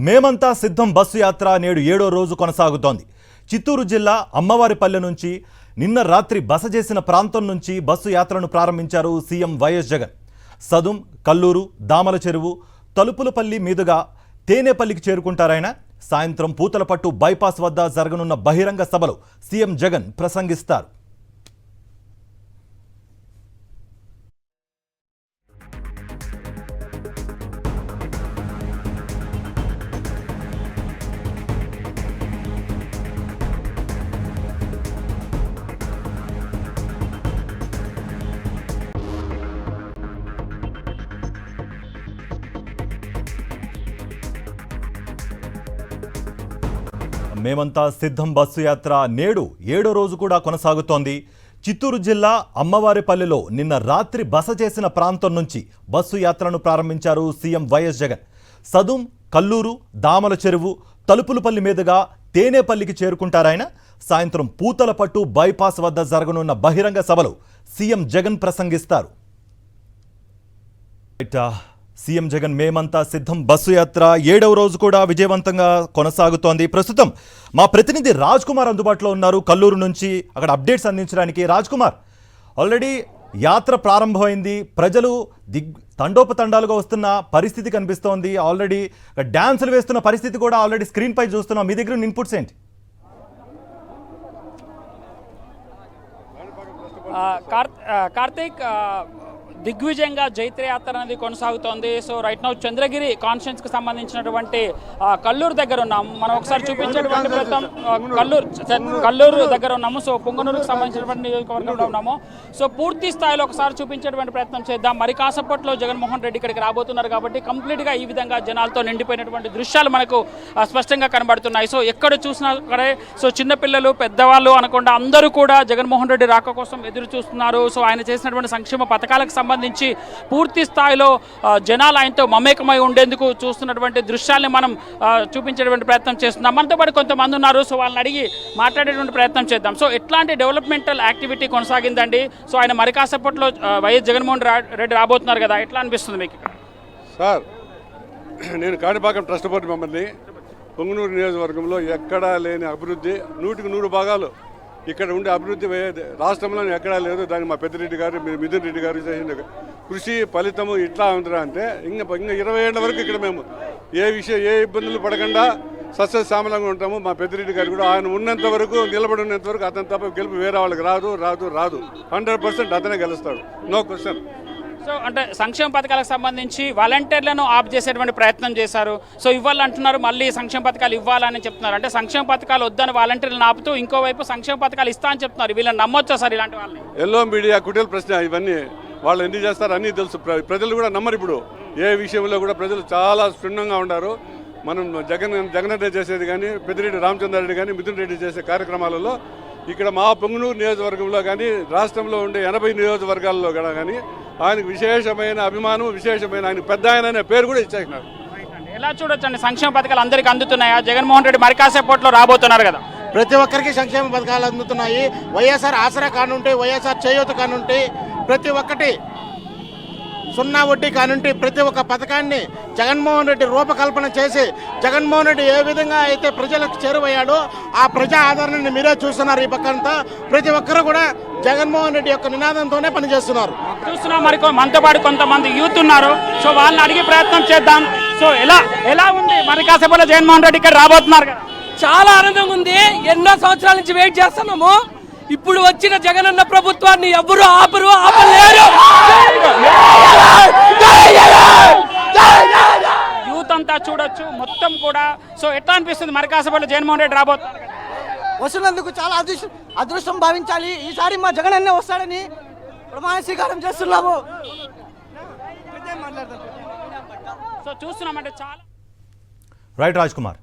మేమంతా సిద్ధం బస్సు యాత్ర నేడు 7వ రోజు కొనసాగుతోంది. చిత్తూరు జిల్లా అమ్మవారిపల్లె నుంచి నిన్న రాత్రి బస చేసిన ప్రాంతం నుంచి బస్సు యాత్రను ప్రారంభించారు సీఎం వైఎస్ జగన్. సదుం, కల్లూరు, దామల చెరువు, తలుపులపల్లి మీదుగా తేనేపల్లికి చేరుకుంటారాయన. సాయంత్రం పూతలపట్టు బైపాస్ వద్ద జరగనున్న బహిరంగ సభలో సీఎం జగన్ ప్రసంగిస్తారు. మేమంతా సిద్ధం బస్సు యాత్ర నేడు 7వ రోజు కూడా కొనసాగుతోంది. చిత్తూరు జిల్లా అమ్మవారిపల్లెలో నిన్న రాత్రి బస చేసిన ప్రాంతం నుంచి బస్సు యాత్రను ప్రారంభించారు సీఎం వైఎస్ జగన్. సదుం, కల్లూరు, దామల చెరువు, తలుపులపల్లి మీదుగా తేనేపల్లికి చేరుకుంటారాయన. సాయంత్రం పూతలపట్టు బైపాస్ వద్ద జరగనున్న బహిరంగ సభలో సీఎం జగన్ ప్రసంగిస్తారు. సీఎం జగన్ మేమంతా సిద్ధం బస్సు యాత్ర 7వ రోజు కూడా విజయవంతంగా కొనసాగుతోంది. ప్రస్తుతం మా ప్రతినిధి రాజ్ కుమార్ అందుబాటులో ఉన్నారు కల్లూరు నుంచి, అక్కడ అప్డేట్స్ అందించడానికి. రాజ్ కుమార్, ఆల్రెడీ యాత్ర ప్రారంభమైంది, ప్రజలు తండోపతండాలుగా వస్తున్న పరిస్థితి కనిపిస్తోంది. ఆల్రెడీ డ్యాన్సులు వేస్తున్న పరిస్థితి కూడా ఆల్రెడీ స్క్రీన్ పై చూస్తున్నాం. మీ దగ్గర ఇన్పుట్స్ ఏంటి? కార్తీక్, దిగ్విజయంగా జైత్రయాత్ర అనేది కొనసాగుతోంది. సో రైట్ నౌ చంద్రగిరి కాన్స్టిట్యున్సీకి సంబంధించినటువంటి కల్లూరు దగ్గర ఉన్నాము. మనం ఒకసారి చూపించేటువంటి ప్రయత్నం కల్లూరు దగ్గర ఉన్నాము. సో పొంగనూరుకు సంబంధించినటువంటి నియోజకవర్గంలో ఉన్నాము. సో పూర్తి స్థాయిలో ఒకసారి చూపించేటువంటి ప్రయత్నం చేద్దాం. మరి కాసేపట్లో జగన్మోహన్ రెడ్డి ఇక్కడికి రాబోతున్నారు కాబట్టి కంప్లీట్గా ఈ విధంగా జనాలతో నిండిపోయినటువంటి దృశ్యాలు మనకు స్పష్టంగా కనబడుతున్నాయి. సో ఎక్కడ చూసినా అక్కడే సో చిన్నపిల్లలు, పెద్దవాళ్ళు అనకుండా అందరూ కూడా జగన్మోహన్ రెడ్డి రాక కోసం ఎదురు చూస్తున్నారు. సో ఆయన చేసినటువంటి సంక్షేమ పథకాలకు సంబంధించి పూర్తి స్థాయిలో జనాలు ఆయనతో మమేకమై ఉండేందుకు చూస్తున్నటువంటి దృశ్యాల్ని మనం చూపించేటువంటి ప్రయత్నం చేస్తున్నాం. మనతో పాటు కొంతమంది ఉన్నారు. సో వాళ్ళని అడిగి మాట్లాడేటువంటి ప్రయత్నం చేద్దాం. సో ఎట్లాంటి డెవలప్మెంటల్ యాక్టివిటీ కొనసాగిందండి? సో ఆయన మరి కాసేపట్లో వైఎస్ జగన్మోహన్ రెడ్డి రాబోతున్నారు కదా, ఎట్లా అనిపిస్తుంది మీకు? సార్, నేను కాణిపాకం ట్రస్ట్ బోర్డు మెంబర్ని. పొంగనూరు నియోజకవర్గంలో ఎక్కడా లేని అభివృద్ధి 100కి 100 భాగాలు ఇక్కడ ఉండే అభివృద్ధి రాష్ట్రంలో ఎక్కడా లేదు. దానికి మా పెద్దిరెడ్డి గారు, మిథున్ రెడ్డి గారు చేసిన కృషి ఫలితము ఇట్లా ఉందిరా అంటే ఇంకా 20 ఏళ్ల వరకు ఇక్కడ మేము ఏ ఇబ్బందులు పడకుండా సస్యశ్యామలంగా ఉంటాము. మా పెద్దిరెడ్డి గారు కూడా ఆయన ఉన్నంత వరకు, నిలబడి ఉన్నంత వరకు అతను తప్ప గెలుపు వేరే వాళ్ళకి రాదు 100% అతనే గెలుస్తాడు, నో క్వశ్చన్. సో అంటే సంక్షేమ పథకాలకు సంబంధించి వాలంటీర్లను ఆప్ చేసేటువంటి ప్రయత్నం చేశారు. సో ఇవ్వాలంటున్నారు, మళ్ళీ సంక్షేమ పథకాలు ఇవ్వాలని చెప్తున్నారు. అంటే సంక్షేమ పథకాలు వద్దని వాలంటీర్లను ఆపుతూ ఇంకోవైపు సంక్షేమ పథకాలు ఇస్తా అని చెప్తున్నారు. వీళ్ళని నమ్మొచ్చా సార్ ఇలాంటి వాళ్ళని? ఎల్లో మీడియా కుటీల ప్రశ్న ఇవన్నీ వాళ్ళు ఎందుకు చేస్తారు అన్నీ తెలుసు. ప్రజలు కూడా నమ్మరు. ఇప్పుడు ఏ విషయంలో కూడా ప్రజలు చాలా క్షుణ్ణంగా ఉన్నారు. మనం జగన్ చేసేది కానీ, పెద్దిరెడ్డి రామచంద్రారెడ్డి కానీ, మిథున్ రెడ్డి చేసే కార్యక్రమాలలో ఇక్కడ మా పొంగనూరు నియోజకవర్గంలో కానీ, రాష్ట్రంలో ఉండే 80 నియోజకవర్గాల్లో కానీ ఆయనకు విశేషమైన అభిమానం, విశేషమైన ఆయన పెద్ద ఆయన అనే పేరు కూడా ఇచ్చేసినారు. ఎలా చూడొచ్చండి, సంక్షేమ పథకాలు అందరికీ అందుతున్నాయా? జగన్మోహన్ రెడ్డి మరి కాసేపట్లో రాబోతున్నారు కదా, ప్రతి ఒక్కరికి సంక్షేమ పథకాలు అందుతున్నాయి. వైఎస్ఆర్ ఆసరా కానుంటే, వైఎస్ఆర్ చేయూత కానుంటే, ప్రతి ఒక్కటి 0 వడ్డీ కానుంటే ప్రతి ఒక్క పథకాన్ని జగన్మోహన్ రెడ్డి రూపకల్పన చేసి, జగన్మోహన్ రెడ్డి ఏ విధంగా అయితే ప్రజలకు చేరువయ్యాడో ఆ ప్రజా ఆదరణని మీరే చూస్తున్నారు. ఈ పక్కంతా ప్రతి ఒక్కరు కూడా జగన్మోహన్ రెడ్డి యొక్క నినాదంతోనే పనిచేస్తున్నారు. చూస్తున్నాం. మరి మనతో పాటు కొంతమంది యూత్ ఉన్నారు. సో వాళ్ళని అడిగే ప్రయత్నం చేద్దాం. సో ఎలా ఉంది మరి కాసేపట్లో జగన్మోహన్ రెడ్డి ఇక్కడ రాబోతున్నారు కదా? చాలా ఆనందంగా ఉంది. ఎన్నో సంవత్సరాల నుంచి వెయిట్ చేస్తున్నాము. ఇప్పుడు వచ్చిన జగనన్న ప్రభుత్వాన్ని ఎవరు ఆపలేరు. యూత్ అంతా చూడొచ్చు మొత్తం కూడా. సో ఎట్లా అనిపిస్తుంది మరి కాసేపట్లో జగన్మోహన్ రెడ్డి రాబోతున్నారు? వస్తున్నందుకు చాలా అదృష్టం భావించాలి. ఈసారి మా జగనన్నే వస్తాడని ప్రమాణ స్వీకారం చేస్తున్నాము. సో చూస్తున్నామంటే చాలా రైట్ రాజ్ కుమార్.